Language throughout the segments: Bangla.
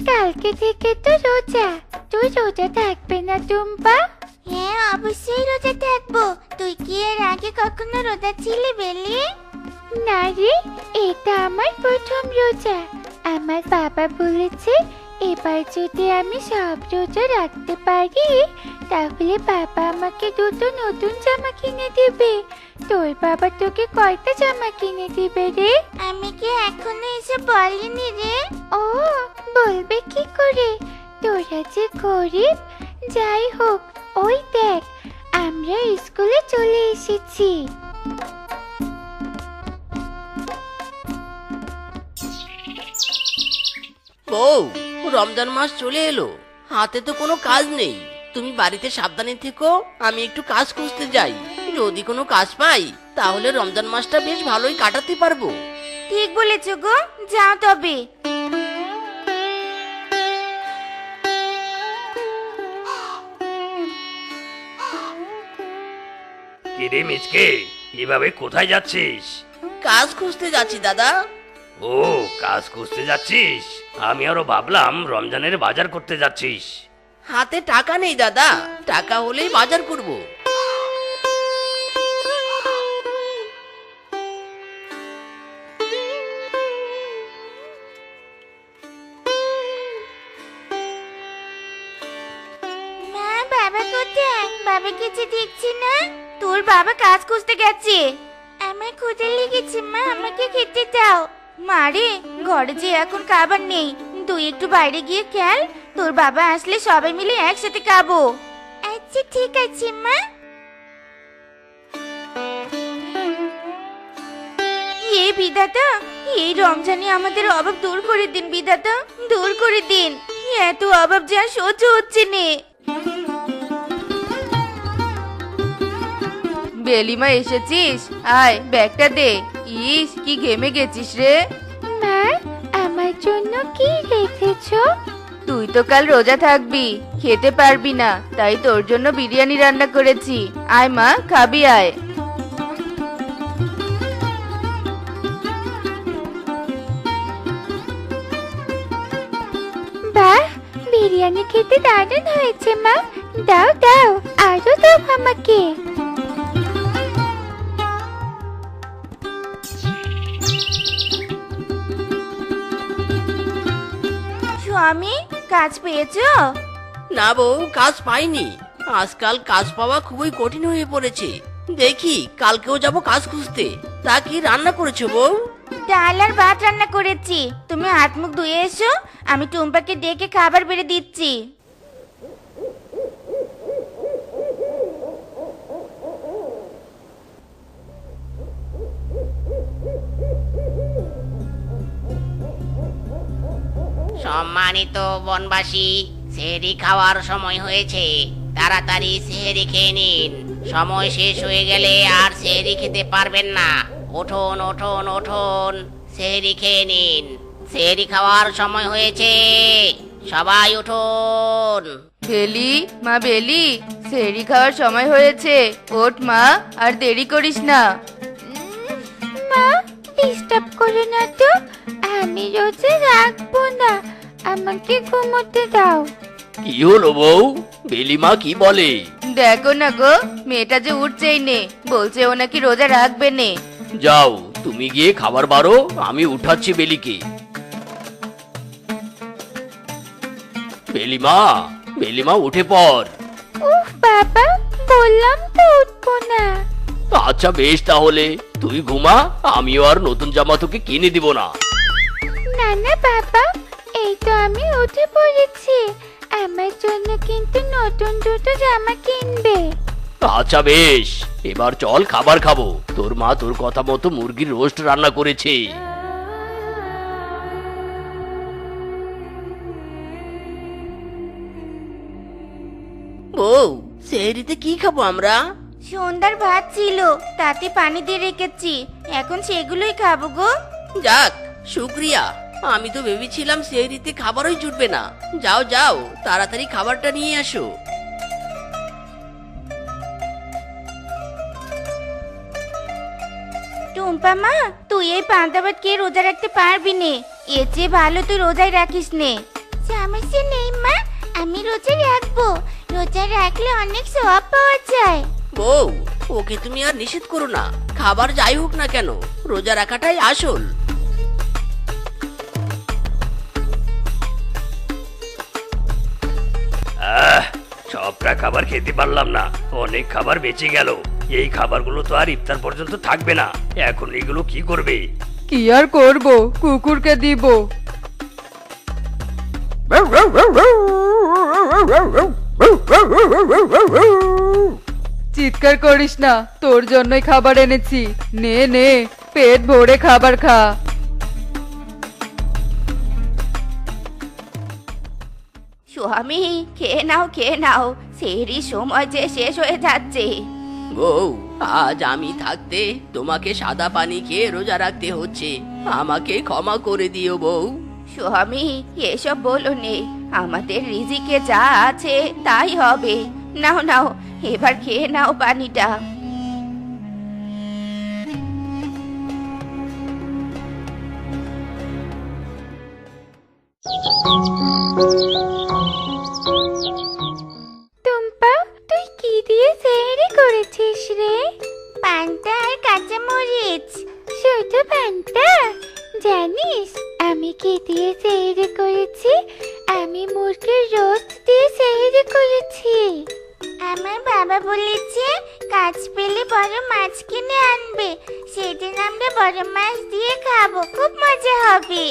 কালকে থেকে তো রোজা, তুই রোজা থাকবে না টুম্পা? হ্যাঁ, অবশ্যই রোজা থাকবো। তুই কি এর আগে কখনো রোজা ছিলি বেলি? না রে, এটা আমার প্রথম রোজা। আমার বাবা বলেছে এবার যদি আমি সব রোজা রাখতে পারি তাহলে বাবা আমাকে দুটো নতুন জামা কিনে দিবে। তোর বাবা তোকে কয়টা জামা কিনে দিবে রে? আমি কি এখনো এসব বলিনি রে? ও, বলবে কি করে? তোরা যে গরিব। যাই হোক, ওই দেখ আমরা স্কুলে চলে এসেছি। বউ, রমজান মাস চলে এলো, হাতে তো কোনো কাজ নেই। তুমি বাড়িতে সাবধানে থেকো, আমি একটু কাজ খুঁজতে যাই। যদি কোনো কাজ পাই তাহলে রমজান মাসটা বেশ ভালোই কাটাতে পারবো। ঠিক বলেছো গো, যাও তবে। কিরে মিচকে, এভাবে কোথায় যাচ্ছিস? কাজ খুঁজতে যাচ্ছি দাদা। ও, কাজ খুঁজতে যাচ্ছিস? আমি আরো ভাবলাম রমজানের বাজার করতে যাচ্ছিস। হাতে টাকা নেই দাদা, টাকা হলেই বাজার করব। মা, বাবা কোথায়? বাবা কিছু দেখছি না। তোর বাবা কাজ খুঁজতে গেছে। আমার ক্ষুধা লেগেছে মা, আমাকে খেতে দাও। মারে, ঘরে যে এখন খাবার নেই, তুই একটু বাইরে গিয়ে খেল। তোর বাবা আসলে সবাই মিলে একসাথে খাবো। আচ্ছা ঠিক আছে মা। এই বিধাতা, এই রমজানে আমাদের অভাব দূর করে দিন বিধাতা, দূর করে দিন। এত অভাব যে আর সহ্য হচ্ছে নে। বেলিমা এসেছিস? আয় ব্যাগটা দে। ইস, কি ঘেমে গেছিস রে। মা, আমার জন্য কি রেখেছো? তুই তো কাল রোজা থাকবি, খেতে পারবি না, তাই তোর জন্য বিরিয়ানি রান্না করেছি। আয় মা, খাবি আয়। বাহ, বিরিয়ানি খেতে দারুণ হয়েছে মা। দাও দাও, আরো দাও আমাকে। স্বামী, কাজ পেয়েছো? না বউ, কাজ পাইনি। আজকাল কাজ পাওয়া খুবই কঠিন হয়ে পড়েছে। দেখি কালকেও যাব কাজ খুঁজতে। তা কি রান্না করেছো বউ? ডাল আর ভাত রান্না করেছি। তুমি হাত মুখ ধুয়ে এসো, আমি টুম্পাকে ডেকে খাবার বেড়ে দিচ্ছি। সম্মানিত বনবাসী, সেহরি খাওয়ার সময় হয়েছে। তাড়াতাড়ি সেহরি খেয়ে নিন। সময় শেষ হয়ে গেলে আর সেহরি খেতে পারবেন না। উঠুন উঠুন উঠুন, সেহরি খেয়ে নিন। সেহরি খাওয়ার সময় হয়েছে, সবাই উঠুন। বেলি, মা বেলি, সেহরি খাওয়ার সময় হয়েছে। ওঠ মা, আর দেরি করিস না। মা, ডিস্টার্ব করো না তো। আমি রোজা রাখবো না, আমাকে ঘুমোতে দাও। কি হলো বউ? বেলিমা কি বলে? দেখো না গো, মেয়েটা যে উঠছেই নে, বলছে ও নাকি রোজা রাখবে নে। যাও, তুমি গিয়ে খাবার বারো, আমি উঠাচ্ছি বেলিকে। বেলিমা, বেলিমা উঠে পড়। উফ বাবা, বললাম তো উঠবো না। আচ্ছা বেশ, তাহলে তুই ঘুমা, আমিও আর নতুন জামা তোকে কিনে দিব না। না না বাবা, এই তো আমি উঠে পড়েছি। আমার জন্য কিন্তু নতুন দুটো জামা কিনবে। আচ্ছা বেশ, এবার চল খাবার খাবো। তোর মা তোর কথা মতো মুরগির রোস্ট রান্না করেছে। বউ, সেহরিতে কি খাবো আমরা? সন্ধ্যার ভাত ছিল, তাতে পানি দিয়ে রেখেছি, এখন সেগুলোই খাবো গো। যাক, শুক্রিয়া। আমি তো ভেবেছিলাম সেহরিতে খাবারই জুটবে না। যাও যাও, তাড়াতাড়ি খাবারটা নিয়ে আসো। টুম্পা মা, তুই এই পান্তা ভাত খেয়ে রোজা রাখতে পারবি নে। এর চেয়ে ভালো তুই রোজাই রাখিস নে। সমস্যা নেই মা, আমি রোজা রাখবো। রোজা রাখলে অনেক সওয়াব পাওয়া যায়। বউ, ওকে তুমি আর নিষেধ করো না। খাবার যাই হোক না কেন, রোজা রাখাটাই আসল। সবটা খাবার খেতে পারলাম না, অনেক খাবার বেঁচে গেল। এই খাবারগুলো তো আর ইফতার পর্যন্ত থাকবে না। এখন এগুলো কি করবে? কি আর করব, কুকুরকে দিব। চিৎকার করিস না, তোর জন্যই খাবার এনেছি। নে নে, পেট ভরে খাবার খা। স্বামী, খেয়ে নাও খেয়ে নাও, সেহরি সময় যে শেষ হয়ে যাচ্ছে। বউ, আজ আমি থাকতে তোমাকে সাদা পানি খেয়ে রোজা রাখতে হচ্ছে। আমাকে ক্ষমা করে দিও বউ। স্বামী, এসব বলো নে, আমাদের রিজিকে যা আছে তাই হবে। নাও নাও, এবার খেয়ে নাও পানিটা। টুম্পা, তুই কি দিয়ে সেহরি করেছিস রে? পান্তা আর কাঁচা মরিচ। শুধু পান্তা? জানিস আমি কি দিয়ে সেহরি করেছি? আমি মুরগির রোস্ট দিয়ে সেহরি করেছি। আমার বাবা বলেছে কাজ পেলে বড় মাছ কিনে আনবে, সেদিন আমরা বড় মাছ দিয়ে খাবো, খুব মজা হবে।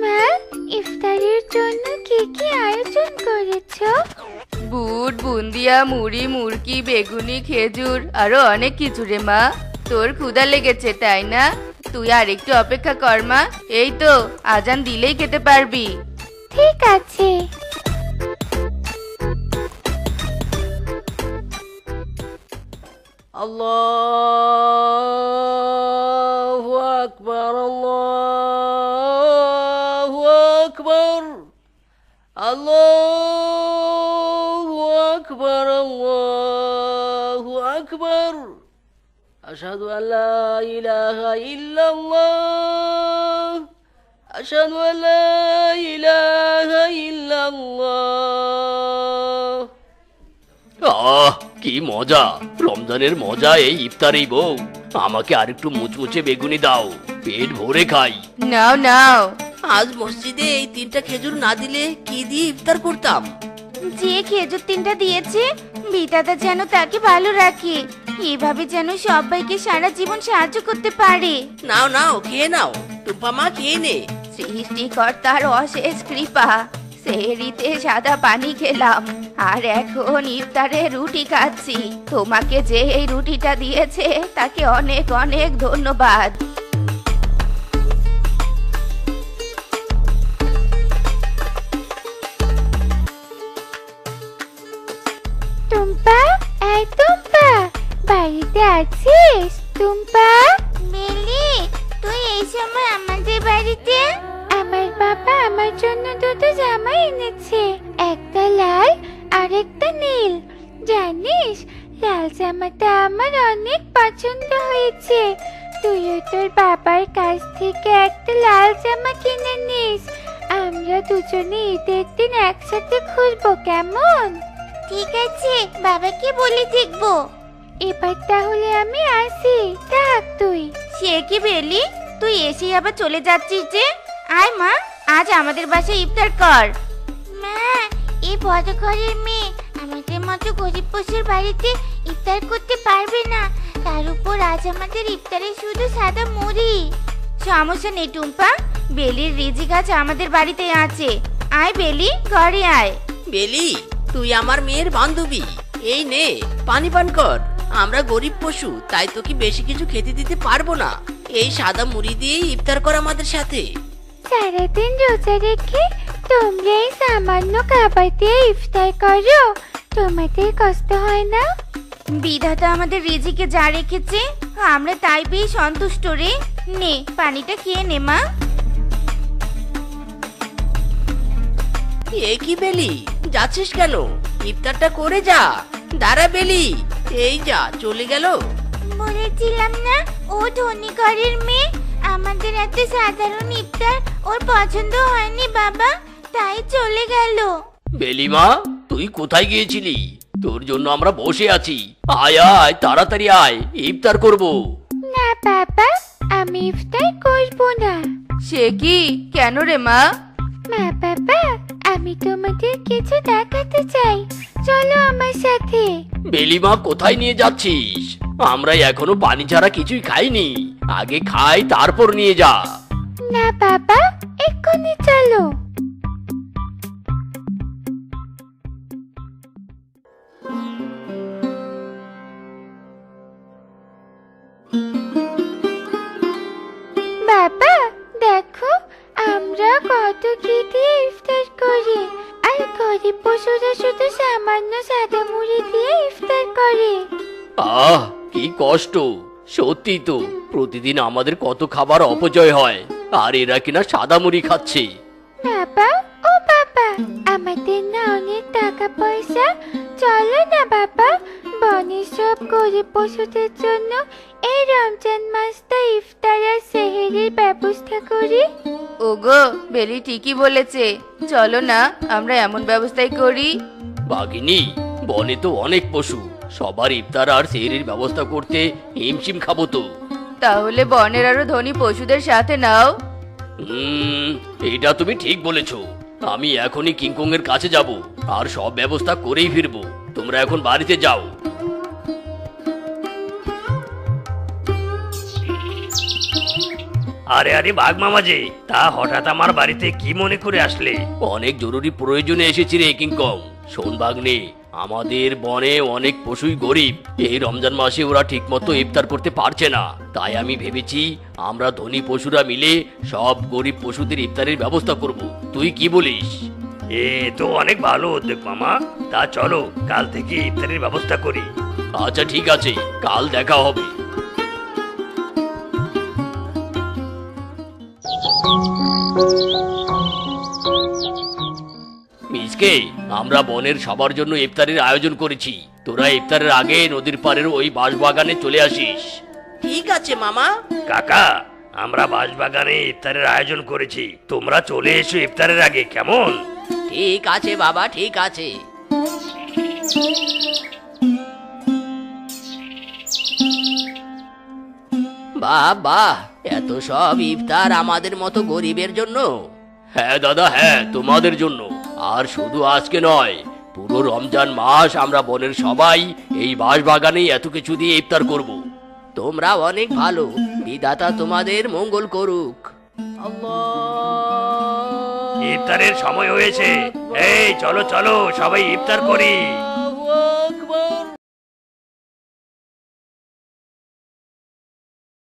মা, ইফতারের জন্য কি কি আয়োজন করেছো? বুট, বুন্দিয়া, মুড়ি, মুরগি, বেগুনি, খেজুর, আরো অনেক কিছু রে মা। তোর ক্ষুধা লেগেছে তাই না? তুই আর একটু অপেক্ষা কর মা, এই তো আজান দিলেই খেতে পারবি। ঠিক আছে। আল্লাহু আকবার, আল্লাহু আকবার, আল্লাহু আকবার, আল্লাহু আকবার। আশহাদু আল্লা ইলাহা ইল্লাল্লাহ, আশহাদু আল্লা ইলাহা ইল্লাল্লাহ। কি মজা! রমজানের মজা এই ইফতারেই বউ। আমাকে আরেকটু মুচমুচে বেগুনি দাও, পেট ভরে খাই। নাও নাও। আজ মসজিদে এই 3টা খেজুর না দিলে কি দিয়ে ইফতার করতাম? যে খেজুর 3টা দিয়েছে, বিধাতা যেন তাকে ভালো রাখে, এভাবে যেন সবাইকে সারা জীবন সাহায্য করতে পারে। নাও নাও, খেয়ে নাও। টুম্পা মা, খেয়ে নে। সৃষ্টিকর্তার অশেষ কৃপা, সেহরিতে সাদা পানি খেলাম, আর এখন ইফতারে রুটি খাচ্ছি। তোমাকে যে এই রুটিটা দিয়েছে তাকে অনেক অনেক ধন্যবাদ। টুম্পা, এই টুম্পা, বাড়িতে আছিস? টুম্পা, মিলি, তুই এই সময় আমাদের বাড়িতে? আমার বাবা আমার জন্য দুটো জামা এনেছে, একটা লাল আর একটা নীল। জানিস, লাল জামাটা আমার অনেক পছন্দ হয়েছে। তুইও তোর বাবার কাছ থেকে একটা লাল জামা কিনে নিস। আমরা দুজনে ঈদের দিন একসাথে ঘুরবো, কেমন? ঠিক আছে, বাবাকে বলে দেখবো। এবার তাহলে আমি আসি, থাক তুই। সে কি বেলি, তুই এসে আবার চলে যাচ্ছিস যে? আয় মা, আজ আমাদের বাসায় ইফতার কর। মা, এই বড় ঘরের মেয়ে আমাদের মতো গরিব পশুর বাড়িতে ইফতার করতে পারবে না, তার উপর আজ আমাদের ইফতারে শুধু সাদা মুড়ি। সমস্যা নেই টুম্পা, বেলির রিজিক আজ আমাদের বাড়িতে আছে। আয় বেলি, ঘরে আয়। বেলি, তুই আমার মেয়ের বান্ধবী, এই নে পানি পান কর। আমরা গরিব পশু, তাই তোকে বেশি কিছু খেতে দিতে পারবো না। এই সাদা মুড়ি দিয়েই ইফতার কর আমাদের সাথে। সারাদিন রোজা রেখে তোমরা এই সামান্য খাবার দিয়ে ইফতার করো, তোমাদের কষ্ট হয় না? বিধাতা আমাদের রিজিকে যা রেখেছে আমরা তাই পেয়ে সন্তুষ্ট রে। নে পানিটা খেয়ে নে মা। এ কি বেলি, যাচ্ছিস কেন? ইফতারটা করে যা। দাঁড়া বেলি, এই যা চলে গেল। বলেছিলাম না ও ধনী ঘরের মেয়ে, আমাদের এত সাধারণ ইফতার ওর পছন্দ হয়নি বাবা, তাই চলে গেল। বেলিমা, তুই কোথায় গিয়েছিলি? তোর জন্য আমরা বসে আছি। আয় আয়, তাড়াতাড়ি আয়, ইফতার করব। না বাবা, আমি ইফতার করবো না। সে কি, কেন রে মা? মা বাবা, আমি তোমাদের কিছু দেখাতে চাই, চলো আমার সাথে। বেলিমা, কোথায় নিয়ে যাচ্ছিস? আমরা এখনো পানি ছাড়া কিছুই খাইনি। আগে খাই, তারপর নিয়ে যা। না বাবা, এক্ষুনি চলো। বাবা দেখো, আমরা কত কি দিয়ে ইফতার করি, আর গরিব পশুরা শুধু সামান্য সাদা মুড়ি দিয়ে ইফতার করে। আহ, কি কষ্ট। সত্যি তো, প্রতিদিন আমাদের কত খাবার অপচয় হয়, আর এরা কিনা সাদা মুড়ি খাচ্ছে। বাবা ও বাবা, আমাদের না অনেক টাকা পয়সা, চলো না বাবা, বনের সব গরিব পশুদের জন্য এই রমজান মাসটা ইফতার আর সেহরির ব্যবস্থা করি। ওগো, বেলি ঠিকই বলেছে, চলো না আমরা এমন ব্যবস্থাই করি। বাঘিনী, বনে তো অনেক পশু, সবার ইফতার আর সেহরির ব্যবস্থা করতে হিমশিম খাবো তো। তাহলে বনের আরো ধনী পশুদের সাথে নাও। এটা তুমি ঠিক বলেছো। আমি এখনই কিংকং এর কাছে যাব আর সব ব্যবস্থা করেই ফিরবো। তোমরা এখন বাড়িতে যাও। আরে আরে বাঘ মামাজি, তা হঠাৎ আমার বাড়িতে কি মনে করে আসলে? অনেক জরুরি প্রয়োজনে এসেছি রে কিংকং। শোন ভাগ্নে, আমাদের বনে অনেক পশুই গরিব। এই রমজান মাসে ওরা ঠিকমতো ইফতার করতে পারছে না, তাই আমি ভেবেছি আমরা ধনী পশুরা মিলে সব গরিব পশুদের ইফতারের ব্যবস্থা করব। তুই কি বলিস? এ তো অনেক ভালো উদ্যোগ মামা। তা চলো কাল থেকে ইফতারের ব্যবস্থা করি। আচ্ছা ঠিক আছে, কাল দেখা হবে। মিসকে, আমরা বনের সবার জন্য ইফতারের আয়োজন করেছি। তোরা ইফতারের আগে নদীর পাড়ের ওই বাঁশবাগানে চলে আসিস। ঠিক আছে মামা। কাকা, আমরা বাঁশবাগানে ইফতারের আয়োজন করেছি, তোমরা চলে এসো ইফতারের আগে, কেমন? ঠিক আছে বাবা, ঠিক আছে। বাহ বাহ, এত সব ইফতার আমাদের মতো গরিবের জন্য? হ্যাঁ দাদা, হ্যাঁ, তোমাদের জন্য। আর শুধু আজকে নয়, পুরো রমজান মাস আমরা বনের সবাই এই বাঁশবাগানেই এত কিছু দিয়ে ইফতার করব। তোমরা অনেক ভালো, বিধাতা তোমাদের মঙ্গল করুক। আল্লাহ। ইফতারের সময় হয়েছে, এই চলো চলো সবাই ইফতার করি।